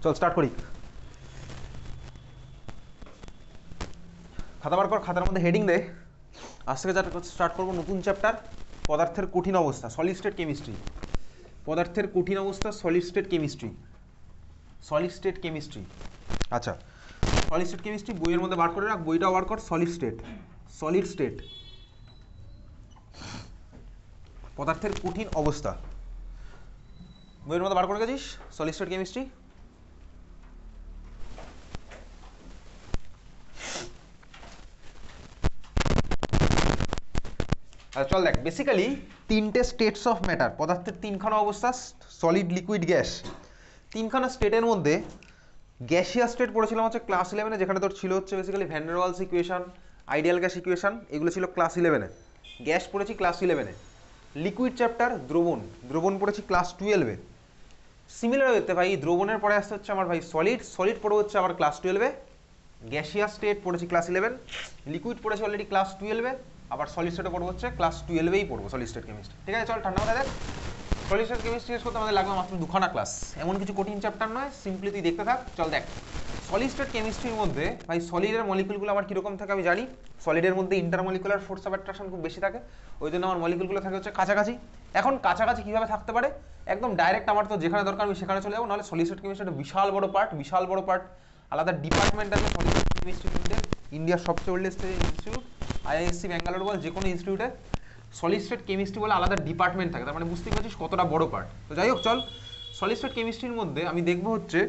চল স্টার্ট করি। খাতা বার কর, খাতার মধ্যে হেডিং দে। আজ থেকে স্টার্ট করবো নতুন চ্যাপ্টার, পদার্থের কঠিন অবস্থা, সলিড স্টেট কেমিস্ট্রি। পদার্থের কঠিন অবস্থা, solid state chemistry. Solid state chemistry, আচ্ছা সলিড স্টেট কেমিস্ট্রি বইয়ের মধ্যে বার করে রাখ, বইটাও বার কর। সলিড স্টেট, সলিড স্টেট পদার্থের কঠিন অবস্থা বইয়ের মধ্যে বার করে গেছিস? Solid state chemistry. চল দেখ, বেসিক্যালি তিনটে স্টেটস অফ ম্যাটার, পদার্থের তিনখানা অবস্থা, সলিড, লিকুইড, গ্যাস। তিনখানা স্টেটের মধ্যে গ্যাসিয়াস স্টেট পড়েছিলাম হচ্ছে ক্লাস 11-এ, যেখানে তোর ছিল হচ্ছে basically van der Waals equation, ideal gas equation, এগুলো ছিল ক্লাস 11-এ। গ্যাস পড়েছি ক্লাস 11-এ। লিকুইড চ্যাপ্টার দ্রবণ, দ্রবণ পড়েছি ক্লাস 12-এ। সিমিলার হতে ভাই দ্রবণের পরে আসতে হচ্ছে আমার ভাই সলিড, সলিড পড়ে হচ্ছে আবার ক্লাস 12-এ। গ্যাসিয়াস স্টেট পড়েছি ক্লাস 11, লিকুইড পড়েছি অলরেডি ক্লাস 12-এ, আবার সলিড স্টেটে পড়বো হচ্ছে ক্লাস 12-এই পড়বো সলিড স্টেট কেমিস্ট্রি। ঠিক আছে, চল ঠান্ডা মাথায় দেখ। সলিড স্টেট কেমিস্ট্রি শেষ করতে আমাদের লাগবে মাত্র দুখানা ক্লাস, এমন কিছু কঠিন চ্যাপ্টার নয়, সিম্পলি তুই দেখতে থাক। চল দেখ, সলিড স্টেট কেমিস্ট্রির মধ্যে ভাই সলিডের মলিকুলগুলো আমার কীরকম থাকে আমি জানি। সলিডের মধ্যে ইন্টারমলিকুলার ফোর্স অফ অ্যাট্রাকশন খুব বেশি থাকে, ওই জন্য আমার মলিকুলগুলো থাকে হচ্ছে কাছাকাছি। এখন কাছাকাছি কীভাবে থাকতে পারে? একদম ডাইরেক্ট আমার তো যেখানে দরকার আমি সেখানে চলে যাবো, নাহলে সলিড স্টেট কেমিস্ট্রি একটা বিশাল বড় পার্ট, বিশাল বড় পার্ট, আলাদা ডিপার্টমেন্ট আছে সলিড স্টেট কেমিস্ট্রি। ইন্ডিয়ার সবচেয়ে ওল্ডেস্ট ইনস্টিটিউট, আইআইএসসি ব্যাঙ্গালোর বল, যে কোনো ইনস্টিটিউটে সলিড স্টেট কেমিস্ট্রি বলে আলাদা ডিপার্টমেন্ট থাকে, তার মানে বুঝতেই পারছিস কতটা বড় পার্ট। তো যাই হোক, চল সলিড স্টেট কেমিস্ট্রির মধ্যে আমি দেখবো হচ্ছে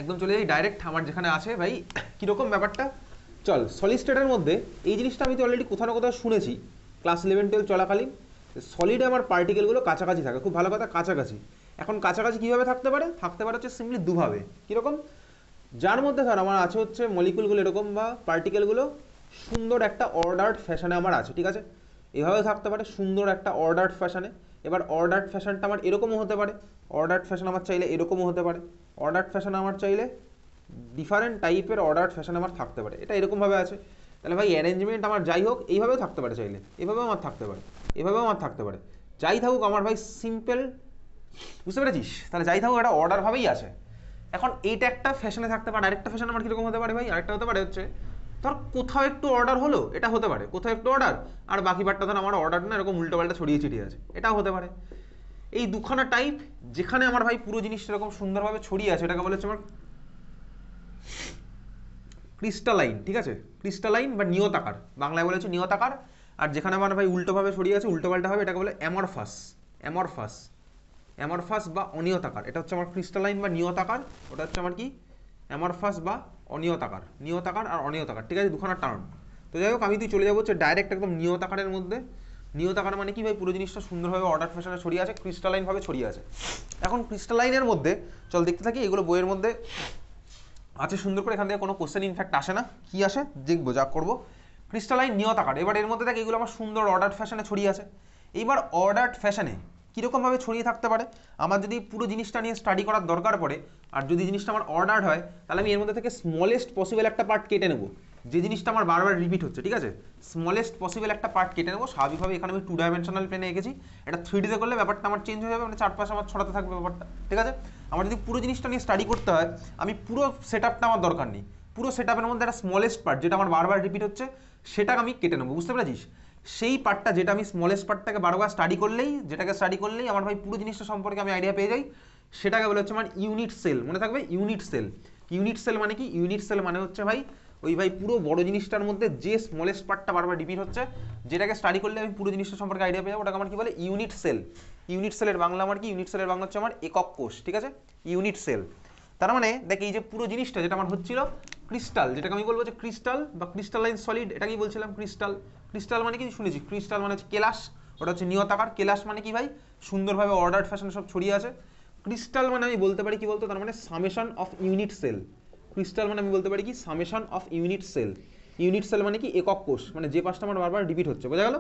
একদম চলে যাই ডাইরেক্ট আমার যেখানে আছে ভাই কীরকম ব্যাপারটা। চল সলিড স্টেটের মধ্যে এই জিনিসটা আমি তো অলরেডি কোথাও না কোথাও শুনেছি ক্লাস 11-12 চলাকালীন, সলিডে আমার পার্টিকেলগুলো কাছাকাছি থাকে, খুব ভালো কথা, কাছাকাছি। এখন কাছাকাছি কীভাবে থাকতে পারে? থাকতে পারে হচ্ছে সিম্পলি দুভাবে। কীরকম? যার মধ্যে ধর আমার আছে হচ্ছে মলিকুলগুলো এরকম বা পার্টিকেলগুলো সুন্দর একটা অর্ডার্ড ফ্যাশনে আমার আছে, ঠিক আছে, এভাবে থাকতে পারে সুন্দর একটা অর্ডার্ড ফ্যাশনে। এবার অর্ডার্ড ফ্যাশনটা আমার এরকমও হতে পারে, অর্ডার্ড ফ্যাশন আমার চাইলে এরকমও হতে পারে, অর্ডার্ড ফ্যাশন আমার চাইলে ডিফারেন্ট টাইপের অর্ডার্ড ফ্যাশন আমার থাকতে পারে। এটা এরকমভাবে আছে, তাহলে ভাই অ্যারেঞ্জমেন্ট আমার যাই হোক এইভাবেও থাকতে পারে, চাইলে এভাবেও আমার থাকতে পারে, এভাবেও আমার থাকতে পারে, যাই থাকুক আমার ভাই সিম্পল, বুঝতে পেরেছিস? তাহলে যাই থাকুক একটা অর্ডারভাবেই আছে। এখন এইটা একটা ফ্যাশনে থাকতে পারে, আরেকটা ফ্যাশন আমার কীরকম হতে পারে ভাই? আরেকটা হতে পারে হচ্ছে ধর কোথাও একটু অর্ডার হলো, এটা হতে পারে কোথাও একটু অর্ডার, আর বাকি পার্টটা ধর আমার অর্ডার না, এরকম উল্টোপাল্টা ছড়িয়ে ছিটিয়ে আছে, এটাও হতে পারে। এই দুখানা টাইপ যেখানে আমার ভাই পুরো জিনিসটা এরকম সুন্দরভাবে ছড়িয়ে আছে, এটাকে বলে হচ্ছে আমার ক্রিস্টালাইন, ঠিক আছে, ক্রিস্টালাইন বা নিয়তাকার, বাংলায় বলেছে নিয়তাকার। আর যেখানে আমার ভাই উল্টোভাবে ছড়িয়ে আছে, উল্টোপাল্টা হবে, এটাকে বলে অ্যামরফাস, অ্যামরফাস, অ্যামরফাস বা অনিয়তাকার। এটা হচ্ছে আমার ক্রিস্টালাইন বা নিয়তাকার, ওটা হচ্ছে আমার কি অ্যামরফাস বা অনিয়তাকার, নিয়তাকার আর অনিয়তাকার, ঠিক আছে, দুখানা টার্ম। তো যাই হোক, আমি তুই চলে যাবো হচ্ছে ডাইরেক্ট একদম নিয়তাকারের মধ্যে। নিয়তাকার মানে কি ভাই? পুরো জিনিসটা সুন্দরভাবে অর্ডার ফ্যাশনে ছড়িয়ে আছে, ক্রিস্টালাইনভাবে ছড়িয়ে আছে। এখন ক্রিস্টালাইনের মধ্যে চল দেখতে থাকি, এগুলো বইয়ের মধ্যে আছে সুন্দর করে, এখান থেকে কোনো কোশ্চেন ইনফ্যাক্ট আসে না, কি আসে দেখবো, যা করবো। ক্রিস্টালাইন নিয়তাকার, এবার এর মধ্যে দেখ এগুলো আমার সুন্দর অর্ডার ফ্যাশনে ছড়িয়ে আছে। এইবার অর্ডার ফ্যাশনে কীরকমভাবে ছড়িয়ে থাকতে পারে? আমার যদি পুরো জিনিসটা নিয়ে স্টাডি করার দরকার পড়ে, আর যদি জিনিসটা আমার অর্ডার হয়, তাহলে আমি এর মধ্যে থেকে স্মলেস্ট পসিবল একটা পার্ট কেটে নেবো, যে জিনিসটা আমার বারবার রিপিট হচ্ছে, ঠিক আছে, স্মলেস্ট পসিবল একটা পার্ট কেটে নেবো। স্বাভাবিকভাবে এখানে আমি 2 ডাইমেনশনাল প্লেনে এঁকেছি, এটা 3D-তে করলে ব্যাপারটা আমার চেঞ্জ হয়ে যাবে, মানে চারপাশে আমার ছড়াতে থাকবে ব্যাপারটা, ঠিক আছে। আমার যদি পুরো জিনিসটা নিয়ে স্টাডি করতে হয়, আমি পুরো সেট আপটা আমার দরকার নেই, পুরো সেট আপের মধ্যে একটা স্মলেস্ট পার্ট যেটা আমার বারবার রিপিট হচ্ছে সেটাকে আমি কেটে নেবো, বুঝতে পেরেছিস? সেই পার্টটা যেটা আমি স্মলেস্ট পার্টটাকে বারবার স্টাডি করলেই, যেটাকে স্টাডি করলেই আমার ভাই পুরো জিনিসটা সম্পর্কে আমি আইডিয়া পেয়ে যাই, সেটাকে বলে হচ্ছে আমার ইউনিট সেল, মনে থাকবে ইউনিট সেল। ইউনিট সেল মানে কি? ইউনিট সেল মানে হচ্ছে ভাই ওই ভাই পুরো বড় জিনিসটার মধ্যে যে স্মলেস্ট পার্টটা বারবার রিপিট হচ্ছে, যেটাকে স্টাডি করলে আমি পুরো জিনিসটা সম্পর্কে আইডিয়া পেয়ে যাবো, ওটাকে আমার কি বলে? Unit cell. ইউনিট সেলের বাংলা আমার কি? ইউনিট সেলের বাংলা হচ্ছে আমার একক কোষ, ঠিক আছে, ইউনিট সেল। তার মানে দেখ এই যে পুরো জিনিসটা যেটা আমার হচ্ছিল ক্রিস্টাল, যেটাকে আমি বলবো যে ক্রিস্টাল বা ক্রিস্টালাইন সলিড, এটাকেই বলছিলাম ক্রিস্টাল। ক্রিস্টাল মানে কি শুনেছি? ক্রিস্টাল মানে হচ্ছে কেলাস, ওটা হচ্ছে নিয়তাকার। কেলাস মানে কি ভাই? সুন্দরভাবে অর্ডার ফ্যাশনে সব ছড়িয়ে আছে। ক্রিস্টাল মানে আমি বলতে পারি কি বলতো, তার মানে summation of unit cell. Crystal মানে আমি বলতে পারি কি summation of unit cell. Unit cell মানে কি? একক কোষ, মানে যে পাঁচটা আমার বারবার রিপিট হচ্ছে, বোঝা গেল?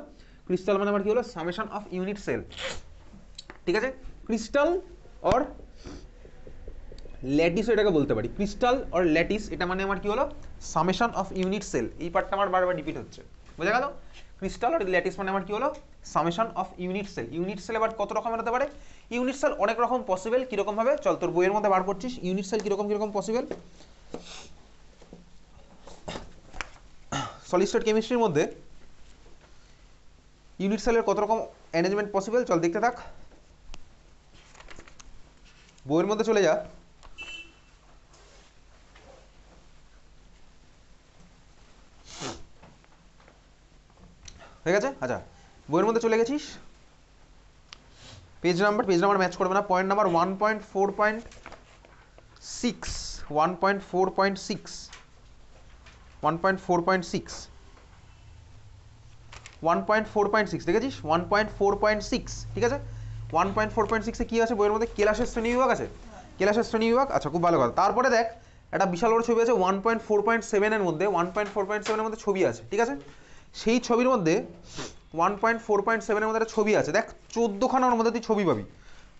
ক্রিস্টাল মানে আমার কি হলো? সামেশন অফ ইউনিট সেল, ঠিক আছে। ক্রিস্টাল অর ল্যাটিস এটাকে বলতে পারি, ক্রিস্টাল অর ল্যাটিস, এটা মানে আমার কি হলো? সামেশন অফ ইউনিট সেল, এই পার্টটা আমার বারবার রিপিট হচ্ছে, বোঝা গেল? ক্রিস্টাল অর ল্যাটিস মানে আমার কি হলো? Summation of unit cell. Unit cell এবার কত রকমের হতে পারে? ইউনিট সেল অনেক রকম পসিবল, কিরকম ভাবে চল তোর বইয়ের মধ্যে বার করছিস ইউনিট সেল কিরকম কিরকম পসিবল। সলিড স্টেট কেমিস্ট্রির মধ্যে ইউনিট সেলের কত রকম অ্যারেঞ্জমেন্ট পসিবল চল দেখতে থাক, বইয়ের মধ্যে চলে যা। হয়ে গেছে? আচ্ছা বইয়ের মধ্যে চলে গেছিস, পেজ নাম্বার ম্যাচ করবে না, পয়েন্ট নাম্বার 1.4.6 1.4.6 1.4.6 1.4.6 দেখেছিস 1.4.6 ঠিক আছে। 1.4.6 এ কি আছে বইয়ের মধ্যে? কেলাসের শ্রেণী বিভাগ আছে, কেলাসের শ্রেণী বিভাগ। আচ্ছা খুব ভালো কথা। তারপরে দেখ একটা বিশাল বড় ছবি আছে 1.4.7 এর মধ্যে, 1.4.7 এর মধ্যে ছবি আছে ঠিক আছে। সেই ছবির মধ্যে 1.4.7 এর মধ্যে একটা ছবি আছে, দেখ 14খানার মধ্যে তুই ছবি পাবি,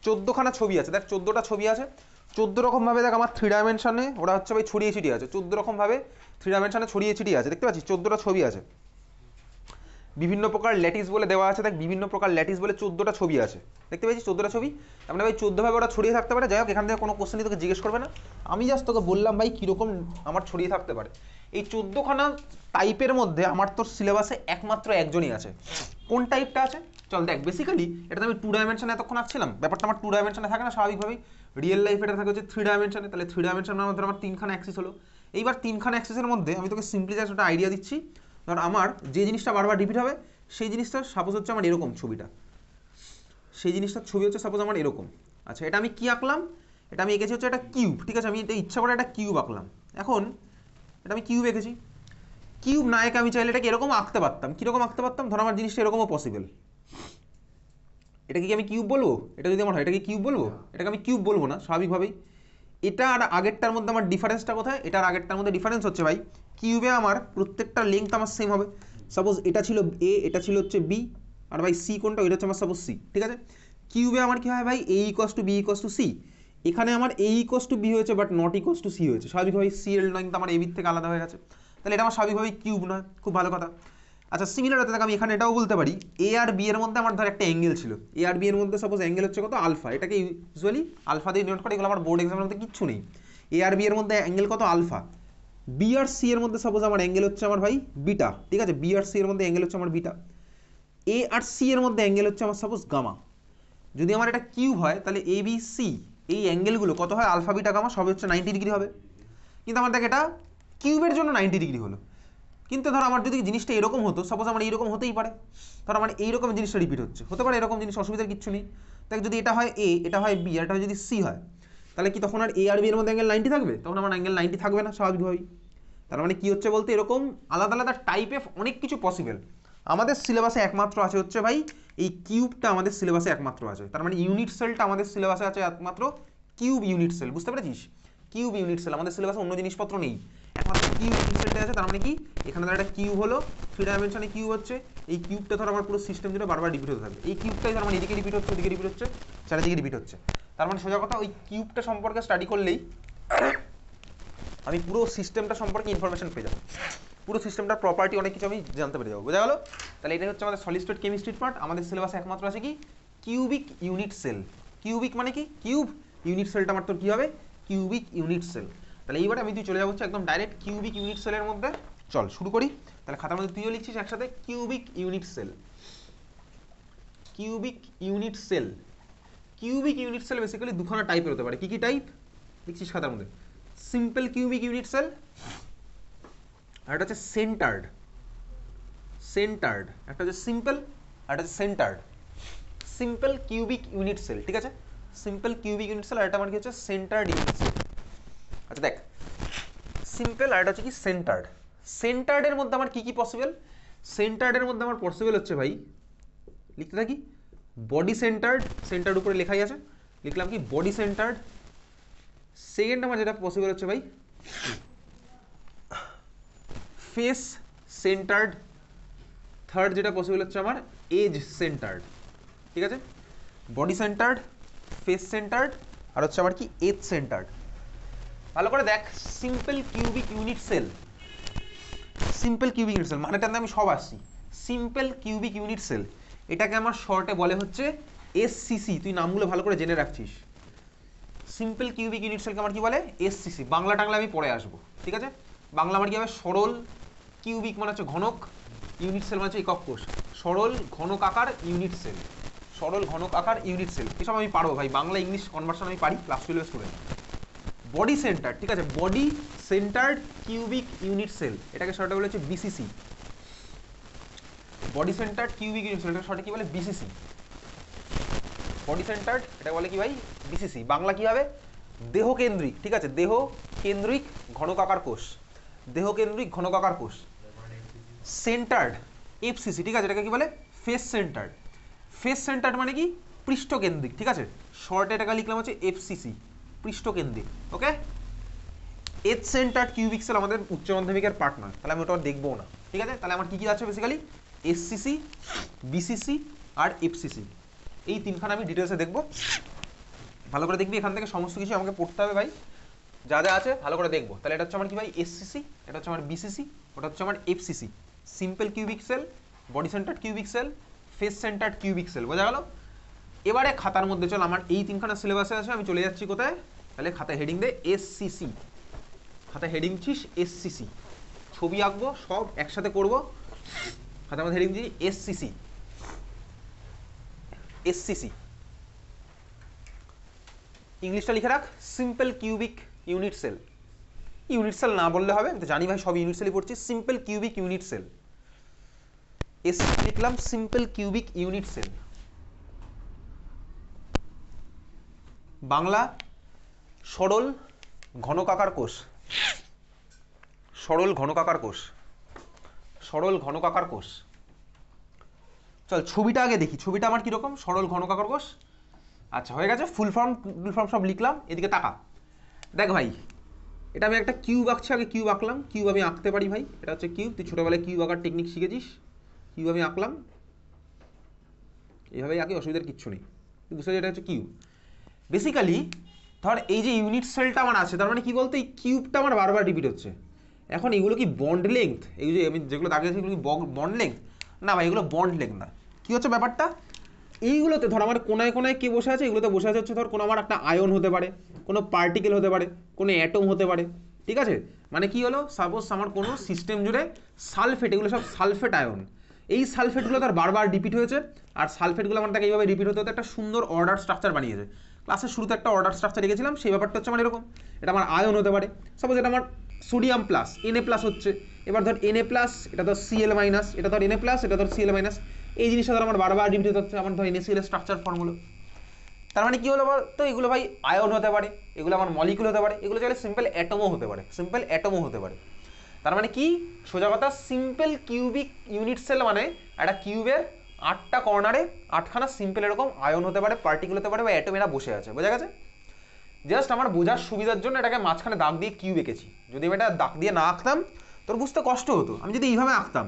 14খানা ছবি আছে, দেখ 14টা ছবি আছে, 14 রকম ভাবে দেখ আমার 3 ডাইমেনশনে ওরা হচ্ছে ভাই ছড়িয়ে ছিটিয়ে আছে, 14 রকম ভাবে 3 ডাইমেনশনে ছড়িয়ে ছিটিয়ে আছে, দেখতে পাচ্ছিস 14টা ছবি আছে। বিভিন্ন প্রকার ল্যাটিস বলে দেওয়া আছে, দেখ বিভিন্ন প্রকার ল্যাটিস বলে 14টা ছবি আছে, দেখতে পাচ্ছিস 14টা ছবি। তার মানে ভাই 14 ভাবে ওরা ছড়িয়ে থাকতে পারে। যাই হোক এখান থেকে কোনো কোশ্চেনই তোকে জিজ্ঞেস করবে না, আমি জাস্ট তোকে বললাম ভাই কীরকম আমার ছড়িয়ে থাকতে পারে। এই 14খানা টাইপের মধ্যে আমার তোর সিলেবাসে একমাত্র একজনই আছে। কোন টাইপটা আছে চল দেখ। বেসিক্যালি এটা আমি 2 ডাইমেনশনে এতক্ষণ আসছিলাম, ব্যাপারটা আমার 2 ডাইমেনশনে থাকে না স্বাভাবিকভাবেই, রিয়েল লাইফ এটা থাকে হচ্ছে 3 ডাইমেনশনে। তাহলে 3 ডাইমেনশনের মধ্যে আমার 3খানা অ্যাক্সিস হলো। এইবার 3খানা অ্যাক্সিসের মধ্যে আমি তোকে সিম্পলি জাস্ট একটা আইডিয়া দিচ্ছি। ধর আমার যে জিনিসটা বারবার রিপিট হবে সেই জিনিসটা সাপোজ হচ্ছে আমার এরকম ছবিটা, সেই জিনিসটার ছবি হচ্ছে সাপোজ আমার এরকম। আচ্ছা এটা আমি কি আঁকলাম? এটা আমি এঁকেছি হচ্ছে একটা কিউব, ঠিক আছে। আমি এটা ইচ্ছা করে একটা কিউব আঁকলাম। এখন এটা আমি কিউব এঁকেছি, কিউব না এঁকে আমি চাইলে এটাকে এরকম আঁকতে পারতাম। কীরকম আঁকতে পারতাম? ধর আমার জিনিসটা এরকমও পসিবল। এটাকে কি আমি কিউব বলবো? এটা যদি আমার হয় এটাকে কিউব বলবো? এটাকে আমি কিউব বলবো না স্বাভাবিকভাবেই। এটা আর আগেরটার মধ্যে আমার ডিফারেন্সটা কোথায়? এটা আর আগেরটার মধ্যে ডিফারেন্স হচ্ছে ভাই কিউবে আমার প্রত্যেকটা লেংথ আমার সেম হবে। সাপোজ এটা ছিল এ, এটা ছিল হচ্ছে বি, আর ভাই সি কোনটা? এটা হচ্ছে আমার সাপোজ সি, ঠিক আছে। কিউবে আমার কি হয় ভাই? A equals to B equals to C. এখানে আমার এ ইকোয়াস টু বি হয়েছে but not equals to C হয়েছে, স্বাভাবিকভাবেই সি এর কিন্তু আমার এ বির থেকে আলাদা হয়ে গেছে, তাহলে এটা আমার স্বাভাবিকভাবেই কিউব নয়। খুব ভালো কথা। আচ্ছা সিমিলার হতে থাকে আমি এখানে এটাও বলতে পারি এ আর বি এর মধ্যে আমার ধর একটা অ্যাঙ্গেল ছিল, এ আর বি এর মধ্যে সাপোজ অ্যাঙ্গেল হচ্ছে কত? আলফা। এটাকে ইউজুয়ালি আলফা দিয়ে ডিনোট করে, এগুলো আমার বোর্ড এক্সামের মধ্যে কিচ্ছু নেই। এ আর বি এর মধ্যে অ্যাঙ্গেল কত? আলফা। বি আর সি এর মধ্যে সাপোজ আমার অ্যাঙ্গেল হচ্ছে আমার ভাই বিটা, ঠিক আছে। বি আর সি এর মধ্যে অ্যাঙ্গেল হচ্ছে আমার বিটা। এ আর সি এর মধ্যে অ্যাঙ্গেল হচ্ছে আমার সাপোজ গামা। যদি আমার এটা কিউব হয় তাহলে এ বি সি এই অ্যাঙ্গেলগুলো কত হয়? আলফা বিটা গামা সবই হচ্ছে 90 ডিগ্রি হবে। কিন্তু আমার দেখ এটা কিউবের জন্য 90 ডিগ্রি হলো, কিন্তু ধর আমার যদি জিনিসটা এরকম হতো, সাপোজ আমার এইরকম হতেই পারে, ধর আমার এইরকম জিনিসটা রিপিট হচ্ছে, হতে পারে এরকম জিনিস, অসুবিধার কিচ্ছু নেই। দেখ যদি এটা হয় এ, এটা হয় বি, আর এটা হয় যদি সি হয়, তাহলে কি তখন আর এ আর বি এর মধ্যে অ্যাঙ্গেল 90 থাকবে? তখন আমার অ্যাঙ্গেল 90 থাকবে না স্বাভাবিকভাবেই। তার মানে কি হচ্ছে বলতে এরকম আলাদা আলাদা টাইপের অনেক কিছু পসিবল। আমাদের সিলেবাসে একমাত্র আছে হচ্ছে ভাই এই কিউবটা, আমাদের সিলেবাসে একমাত্র আছে। তার মানে ইউনিট সেলটা আমাদের সিলেবাসে আছে একমাত্র কিউব ইউনিট সেল, বুঝতে পেরেছিস? কিউব ইউনিট সেল আমাদের সিলেবাসে, অন্য জিনিসপত্র নেই, একমাত্র কিউব ইউনিট সেলটা আছে। তার মানে কি এখানে ধর একটা কিউব হলো, 3 ডাইমেনশনে কিউব হচ্ছে, এই কিউবটা ধর আমার পুরো সিস্টেম জুড়ে বারবার রিপিট হতে থাকবে। এই কিউবটাই ধর আমার এদিকে রিপিট হচ্ছে, ওদিকে রিপিট হচ্ছে, চারিদিকে রিপিট হচ্ছে। তার মানে সোজা কথা ওই কিউবটা সম্পর্কে স্টাডি করলেই আমি পুরো সিস্টেমটা সম্পর্কে ইনফরমেশন পেয়ে যাবো, পুরো সিস্টেমটার প্রপার্টি অনেক কিছু আমি জানতে পেরে যাবো। বোঝা গেল? তাহলে এটা হচ্ছে আমাদের সলিড স্টেট কেমিস্ট্রির পার্ট। আমাদের সিলেবাসে একমাত্র আছে কি? Cubic unit cell. কিউবিক মানে কি? কিউব। ইউনিট সেলটা আমার তোর কি হবে? Cubic unit cell. তাহলে এইবারে আমি তুই চলে যাবো হচ্ছে একদম ডাইরেক্ট কিউবিক ইউনিট সেলের মধ্যে। চল শুরু করি। তাহলে খাতার মধ্যে তুইও লিখছিস একসাথে cubic unit cell. Cubic unit cell. Cubic unit cell basically দুখানা টাইপের হতে পারে। কি কি টাইপ লিখছিস খাতার মধ্যে? সিম্পল কিউবিক ইউনিট সেল, আর এটা হচ্ছে সেন্টার্ড। সেন্টার্ড একটা হচ্ছে সিম্পল, আর এটা হচ্ছে centred. Simple cubic unit cell, ঠিক আছে। সিম্পল কিউবিক ইউনিট সেল, আর এটা আমার কি হচ্ছে সেন্টার্ড ইউনিট সেল। আচ্ছা দেখ সিম্পল আর এটা হচ্ছে কি সেন্টার্ড। সেন্টার্ডের মধ্যে আমার কি কি পসিবল? সেন্টার্ডের মধ্যে আমার পসিবল হচ্ছে ভাই, লিখতে থাকি বডি সেন্টার্ড, সেন্টার্ড উপরে লেখাই আছে, লিখলাম কি বডি সেন্টার্ড। সেকেন্ড আমার যেটা পসিবল হচ্ছে ভাই ফেস সেন্টার্ড। থার্ড যেটা পসিবল হচ্ছে আমার এজ সেন্টার্ড, ঠিক আছে। বডি সেন্টার্ড, ফেস সেন্টার্ড, আর হচ্ছে আমার কি এজ সেন্টার্ড। ভালো করে দেখ simple cubic unit cell, simple cubic unit cell মানেটা আমি সব আসছি। সিম্পল কিউবিক ইউনিট সেল এটাকে আমার শর্টে বলে হচ্ছে এসসিসি, তুই নামগুলো ভালো করে জেনে রাখছিস। সিম্পল কিউবিক ইউনিট সেলকে আমার কি বলে? এসসিসি। বাংলা টাংলা আমি পরে আসবো, ঠিক আছে? বাংলা আমার কি হবে? সরল, কিউবিক মানে হচ্ছে ঘনক, ইউনিট সেল মানে হচ্ছে একক কোষ। সরল ঘনক আকার ইউনিট সেল, সরল ঘনক আকার ইউনিট সেল, এসব আমি পারবো ভাই, বাংলা ইংলিশ কনভার্সন আমি পারি, ক্লাস 12 স্টুডেন্ট। বডি সেন্টার, ঠিক আছে, body centred cubic unit cell, এটাকে শর্টে বলে হচ্ছে BCC. Body centred cubic unit cell, এটা শর্টে কি বলে? বিসিসি। বডি সেন্টার্ড এটা বলে কি ভাই? বিসিসি। বাংলা কি হবে? দেহ কেন্দ্রিক, ঠিক আছে, দেহ কেন্দ্রিক ঘনকাকার কোষ, দেহ কেন্দ্রিক ঘনকাকার কোষ। সেন্টার্ড এফসিসি, ঠিক আছে, এটাকে কি বলে? Face centred. ফেস সেন্টার্ড মানে কি? পৃষ্ঠকেন্দ্রিক, ঠিক আছে, শর্টে এটাকে লিখলাম হচ্ছে এফসিসি, পৃষ্ঠকেন্দ্রিক। ওকে, এজ সেন্টার্ড কিউবিক সেল আমাদের উচ্চ মাধ্যমিকের পার্ট নয়, তাহলে আমি ওটা দেখবো না, ঠিক আছে? তাহলে আমার কি কি আছে বেসিক্যালি? এসসিসি, বিসিসি আর এফসিসি, এই তিনখানা আমি ডিটেলসে দেখবো। ভালো করে দেখবি, এখান থেকে সমস্ত কিছু আমাকে পড়তে হবে ভাই, যা যা আছে ভালো করে দেখবো। তাহলে এটা হচ্ছে আমার কি ভাই? এসসিসি, এটা হচ্ছে আমার বিসিসি, ওটা হচ্ছে আমার FCC. Simple cubic cell, body centred cubic cell, face centred cubic cell, বোঝা গেল? এবারে খাতার মধ্যে চল, আমার এই তিনখানা সিলেবাসে আছে, আমি চলে যাচ্ছি কোথায়? তাহলে খাতায় হেডিং দে এসসিসি, খাতায় হেডিং দিস এসসিসি, ছবি আঁকবো, সব একসাথে করবো, খাতার মধ্যে হেডিং দিই এসসিসি, এসসিসি। ইংলিশটা লিখে রাখ, simple cubic unit cell. Unit cell না বললে হবে, আমি তো জানি ভাই সব ইউনিট সেলই পড়ছি। Simple cubic unit cell, SCC লিখলাম, simple cubic unit cell. Bangla সরল ঘনকাকার কোষ, সরল ঘনকাকার কোষ, সরল ঘনকাকার কোষ। চল ছবিটা আগে দেখি, ছবিটা আমার কিরকম? সরল ঘনকাকার কোষ। আচ্ছা হয়ে গেছে, ফুল ফর্ম সব লিখলাম, এদিকে তাকা, দেখ ভাই, এটা আমি একটা কিউব আঁকছি, আগে কিউব আঁকলাম, কিউব আমি আঁকতে পারি ভাই, এটা হচ্ছে কিউব, তুই ছোটোবেলায় কিউব আঁকার টেকনিক শিখেছিস। কিউব আমি আঁকলাম, এইভাবেই আঁকি, অসুবিধার কিচ্ছু নেই, তুই বুঝতে পারছি এটা হচ্ছে কিউব। বেসিক্যালি ধর এই যে ইউনিট সেলটা আমার আছে, তার মানে কি বলতো? এই কিউবটা আমার বারবার রিপিট হচ্ছে। এখন এগুলো কি বন্ড লেংথ? এই যে আমি যেগুলো দাগিয়েছি এগুলো কি বন্ড লেংথ? না ভাই, এগুলো বন্ড লেংথ না। কি হচ্ছে ব্যাপারটা? এইগুলোতে ধর আমার কোনায় কোনায় কে বসে আছে? এগুলোতে বসে আছে হচ্ছে ধর কোনো আমার একটা আয়ন হতে পারে, কোনো পার্টিকেল হতে পারে, কোনো অ্যাটম হতে পারে, ঠিক আছে? মানে কি হলো, সাপোজ আমার কোনো সিস্টেম জুড়ে সালফেট, এগুলো সব সালফেট আয়ন, এই সালফেটগুলো তার বারবার রিপিট হয়েছে, আর সালফেটগুলো আমার তাকে এইভাবে রিপিট হতে হতে একটা সুন্দর অর্ডার স্ট্রাকচার বানিয়েছে। ক্লাসের শুরুতে একটা অর্ডার স্ট্রাকচার রেখেছিলাম, সেই ব্যাপারটা হচ্ছে আমার এরকম। এটা আমার আয়ন হতে পারে, সাপোজ এটা আমার সোডিয়াম প্লাস Na প্লাস হচ্ছে, এবার ধর Na প্লাস, এটা ধর Cl মাইনাস, এটা ধর Na প্লাস, এটা ধর Cl মাইনাস, এই জিনিসটা ধর আমার বারবার রিপিট হচ্ছে, আমার ধর NaCl স্ট্রাকচার ফর্ম হলো। তার মানে কি হলো বল তো? এগুলো ভাই আয়ন হতে পারে, এগুলো আমার মলিকুল হতে পারে, এগুলো চাইলে সিম্পল অ্যাটমও হতে পারে, সিম্পল অ্যাটমও হতে পারে। তার মানে কি, সোজা কথা, সিম্পল কিউবিক ইউনিট সেল মানে একটা কিউবের 8টা কর্নারে 8খানা সিম্পল এরকম আয়ন হতে পারে, পার্টিকেল হতে পারে বা অ্যাটম, এরা বসে আছে, বোঝা গেছে? জাস্ট আমার বোঝার সুবিধার জন্য এটাকে মাঝখানে দাগ দিয়ে কিউব এঁকেছি। যদি আমি এটা দাগ দিয়ে না আঁকতাম তোর বুঝতে কষ্ট হতো, আমি যদি এইভাবে আঁকতাম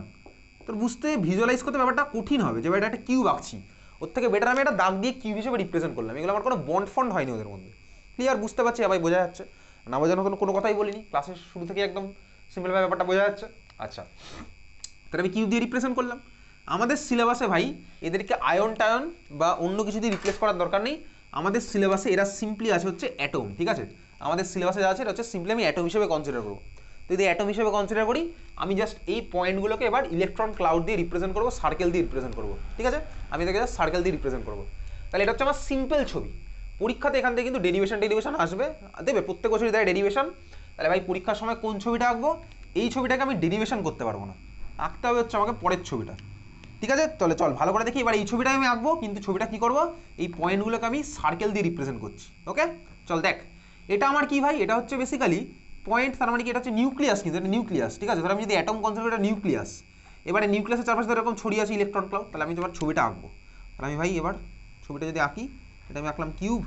তোর বুঝতে ভিজুয়ালাইজ করতে ব্যাপারটা কঠিন হবে, যে এটা একটা কিউব আঁকছি, ওর থেকে বেটার আমি একটা দাগ দিয়ে কিউব হিসেবে রিপ্রেজেন্ট করলাম। এগুলো আমার কোনো বন্ড ফন্ড হয়নি ওদের মধ্যে। ক্লিয়ার? বুঝতে পারছি? ভাই বোঝা যাচ্ছে? না বোঝানোর কোনো কথাই বলিনি, ক্লাসের শুরু থেকে একদম সিম্পলভাবে ব্যাপারটা বোঝা যাচ্ছে। আচ্ছা, তাহলে আমি কিউব দিয়ে রিপ্রেজেন্ট করলাম। আমাদের সিলেবাসে ভাই এদেরকে আয়ন টায়ন বা অন্য কিছু দিয়ে রিপ্লেস করার দরকার নেই, আমাদের সিলেবাসে এরা সিম্পলি আছে হচ্ছে অ্যাটম, ঠিক আছে? আমাদের সিলেবাসে যা আছে এটা হচ্ছে সিম্পলি আমি অ্যাটম হিসেবে কনসিডার করবো। তো যদি অ্যাটম হিসেবে কনসিডার করি, আমি জাস্ট এই পয়েন্টগুলোকে এবার ইলেকট্রন ক্লাউড দিয়ে রিপ্রেজেন্ট করবো, সার্কেল দিয়ে রিপ্রেজেন্ট করবো, ঠিক আছে? আমি এটাকে জাস্ট সার্কেল দিয়ে রিপ্রেজেন্ট করবো। তাহলে এটা হচ্ছে আমার সিম্পল ছবি। পরীক্ষাতে এখান থেকে কিন্তু ডেরিভেশন আসবে, দেবে প্রত্যেক বছরই দেয় ডেরিভেশন। তাহলে ভাই পরীক্ষার সময় কোন ছবিটা আঁকবো? এই ছবিটাকে আমি ডেরিভেশন করতে পারবো না, আঁকতে হবে হচ্ছে আমাকে পরের ছবিটা, ঠিক আছে? তাহলে চল ভালো করে দেখি, এবার এই ছবিটাই আমি আঁকবো, কিন্তু ছবিটা কি করবো? এই পয়েন্টগুলোকে আমি সার্কেল দিয়ে রিপ্রেজেন্ট করছি। ওকে, চল দেখ, এটা আমার কি ভাই? এটা হচ্ছে বেসিক্যালি পয়েন্ট, তার মানে কি এটা হচ্ছে নিউক্লিয়াস, কিন্তু এটা নিউক্লিয়াস, ঠিক আছে? ধর আমি যদি অ্যাটম কনসেপ্ট, এটা নিউক্লিয়াস, এবারে নিউক্লিয়াসের চারপাশে এরকম ছড়িয়ে আছে ইলেকট্রন ক্লাউড। তাহলে আমি এবার ছবিটা আঁকবো, তাহলে আমি ভাই এবার ছবিটা যদি আঁকি, এটা আমি আঁকলাম কিউব,